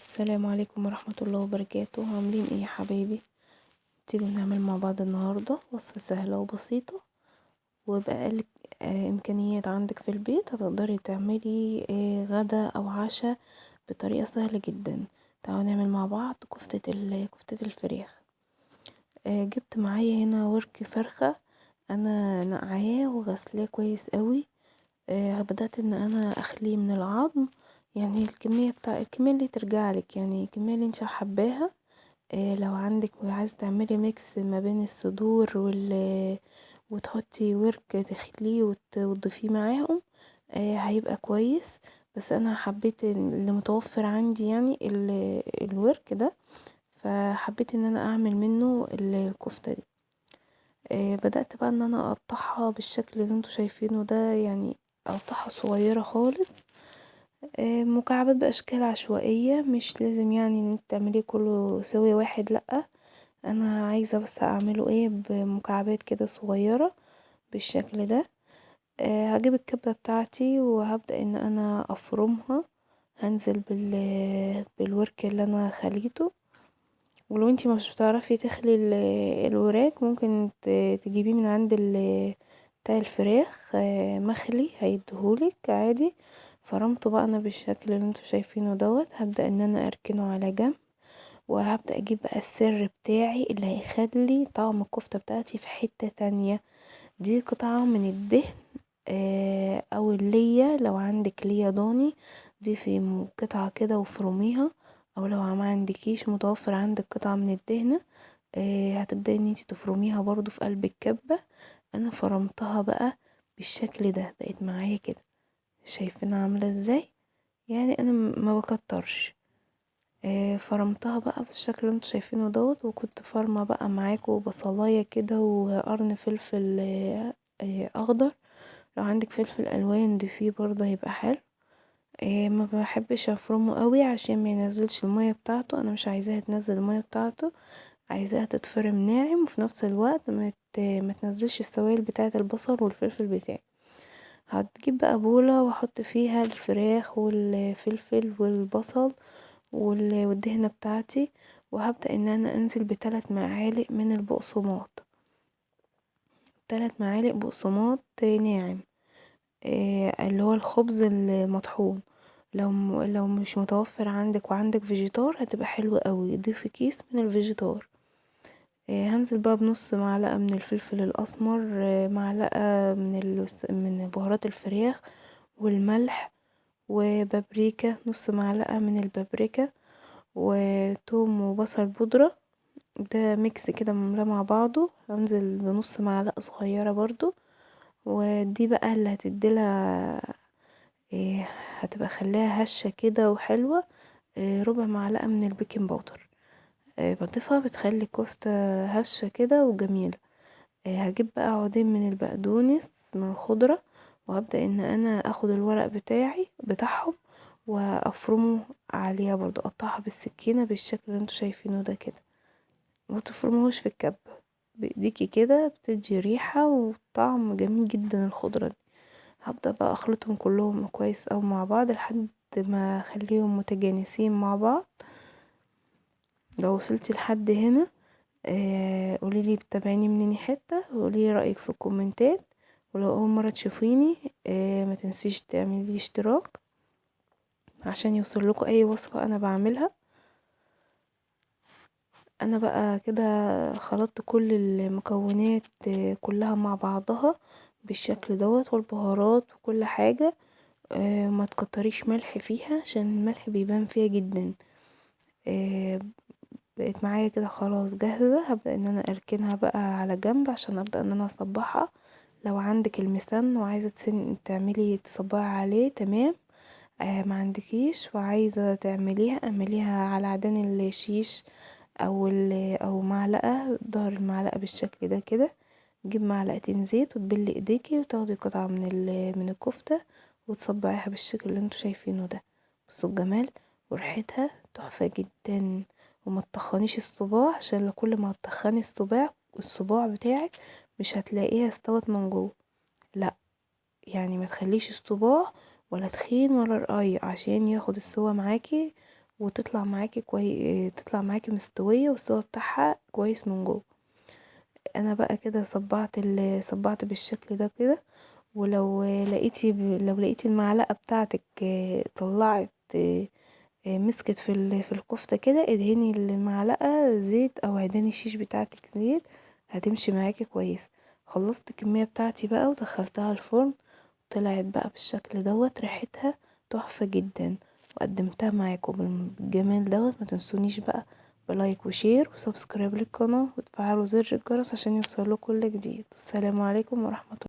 السلام عليكم ورحمة الله وبركاته. عاملين ايه يا حبايبي؟ تيجوا نعمل مع بعض النهاردة وصفة سهلة وبسيطة وبأقل امكانيات عندك في البيت. هتقدري تعملي غدا او عشاء بطريقة سهلة جدا. تعالوا نعمل مع بعض كفتة الفراخ. جبت معايا هنا ورك فرخة، انا نقعاه وغسلاه كويس قوي. بدأت ان انا اخليه من العظم، يعني الكمية اللي ترجعلك، يعني الكمية اللي انت حباها. لو عندك عايزة تعملي ميكس ما بين الصدور وتحطي ورك تخليه وتضيفيه معاهم، هيبقى كويس. بس انا حبيت اللي متوفر عندي، يعني الورك ده، فحبيت ان انا اعمل منه الكفتة دي. بدأت بقى ان انا اقطعها بالشكل اللي انتوا شايفينه ده، يعني اقطعها صغيرة خالص، مكعبات باشكال عشوائية. مش لازم يعني ان انت تعمليه كله سوي واحد، لأ، انا عايزة بس اعمله بمكعبات كده صغيرة بالشكل ده. هجيب الكبة بتاعتي وهبدأ ان انا افرمها. هنزل بالورك اللي انا خليته. ولو انتي مش بتعرفي تخلي الوراك، ممكن تجيبيه من عند بتاع الفراخ مخلي، هيديهولك عادي. فرمته بقى انا بالشكل اللي انتوا شايفينه دوت. هبدأ ان انا اركنه على جنب، وهبدأ اجيب بقى السر بتاعي اللي هيخلي طعم الكفتة بتاعتي في حتة تانية. دي قطعة من الدهن، او اللية، لو عندك لية ضاني ضيفي قطعة كده وفرميها. او لو ما عندكيش متوفر عندك قطعة من الدهنة، هتبدأي ان انتي تفرميها برضو في قلب الكبة. انا فرمتها بقى بالشكل ده، بقت معايا كده. شايفينها عاملة ازاي؟ يعني انا ما بكترش. فرمتها بقى بالشكل اللي انتوا شايفينه دوت. وكنت فرمة بقى معاكم بصلاية كده وقرن فلفل اخضر. لو عندك فلفل الوان ضيفيه برضه هيبقى حلو. ما بحبش افرمه قوي عشان ما ينزلش المية بتاعته. انا مش عايزاها تنزل المية بتاعته، عايزاها تتفرم ناعم، وفي نفس الوقت ما تنزلش السوائل بتاعه البصل والفلفل بتاعي. هتجيب بقى بولة واحط فيها الفراخ والفلفل والبصل والدهنة بتاعتي. وهبدأ ان انا انزل ب3 معالق من البقسماط، 3 معالق بقسماط ناعم، اللي هو الخبز المطحون. لو مش متوفر عندك وعندك فيجيتار هتبقى حلوة قوي، ضيفي كيس من الفيجيتار. هنزل بقى بنص معلقة من الفلفل الاسمر، معلقة من بهارات الفراخ والملح وبابريكا، نص معلقة من البابريكا وتوم وبصل بودرة. ده ميكس كده مملاه مع بعضه. هنزل بنص معلقة صغيرة برضو. ودي بقى اللي هتديلها هتبقى خلاها هشة كده وحلوة. ربع معلقة من البيكنج باودر، بضيفها بتخلي كفتة هشة كده وجميلة. هجيب بقى عودين من البقدونس من الخضرة، وهبدأ ان انا اخد الورق بتاعهم وافرمه عليها برضو. اقطعها بالسكينة بالشكل اللي انتوا شايفينه ده كده. ومتفرموش في الكب، بايديكي كده بتدي ريحة وطعم جميل جدا الخضرة دي. هبدأ بقى اخلطهم كلهم كويس اوي مع بعض لحد ما اخليهم متجانسين مع بعض. لو وصلتي لحد هنا، قوليلي بتابعيني منين حتة، وقوليلي رأيك في الكومنتات. ولو اول مرة تشوفيني، ما تنسيش تعملي اشتراك عشان يوصلكوا اي وصفة انا بعملها. انا بقى كده خلطت كل المكونات كلها مع بعضها بالشكل دوت، والبهارات وكل حاجة. ما تكتريش ملح فيها عشان الملح بيبان فيها جدا. آه، بقت معايا كده خلاص جاهزة. هبدأ ان انا اركنها بقى على جنب عشان ابدأ ان انا اصبحها. لو عندك المسن وعايزة تعملي تصبعي عليه تمام. ما عندكيش وعايزة تعمليها، اعمليها على عيدان الشيش او معلقة، ظهر المعلقة بالشكل ده كده. نجيب معلقتين زيت وتبلي ايديكي وتاخدي قطعة من الكفتة وتصبعيها بالشكل اللي انتوا شايفينه ده. بصوا الجمال وريحتها تحفة جدا. وما تطخنيش الصباع، عشان لو كل ما تطخني الصباع بتاعك مش هتلاقيها استوت من جوه. لا، يعني ما تخليش الصباع ولا تخين ولا رقيق عشان ياخد السوا معاكي وتطلع معاكي تطلع معاكي مستوية والسوا بتاعها كويس من جوه. انا بقى كده صبعت بالشكل ده كده. ولو لقيتي المعلقة بتاعتك طلعت مسكت في الكفتة كده، ادهني المعلقة زيت او عيداني الشيش بتاعتك زيت، هتمشي معاكي كويس. خلصت الكمية بتاعتي بقى ودخلتها الفرن، طلعت بقى بالشكل دوت، ريحتها تحفة جدا، وقدمتها معاكم بالجمال دوت. ما تنسونيش بقى بلايك وشير وسبسكرايب للقناة وتفعلوا زر الجرس عشان يوصلكوا كل جديد. السلام عليكم ورحمة الله.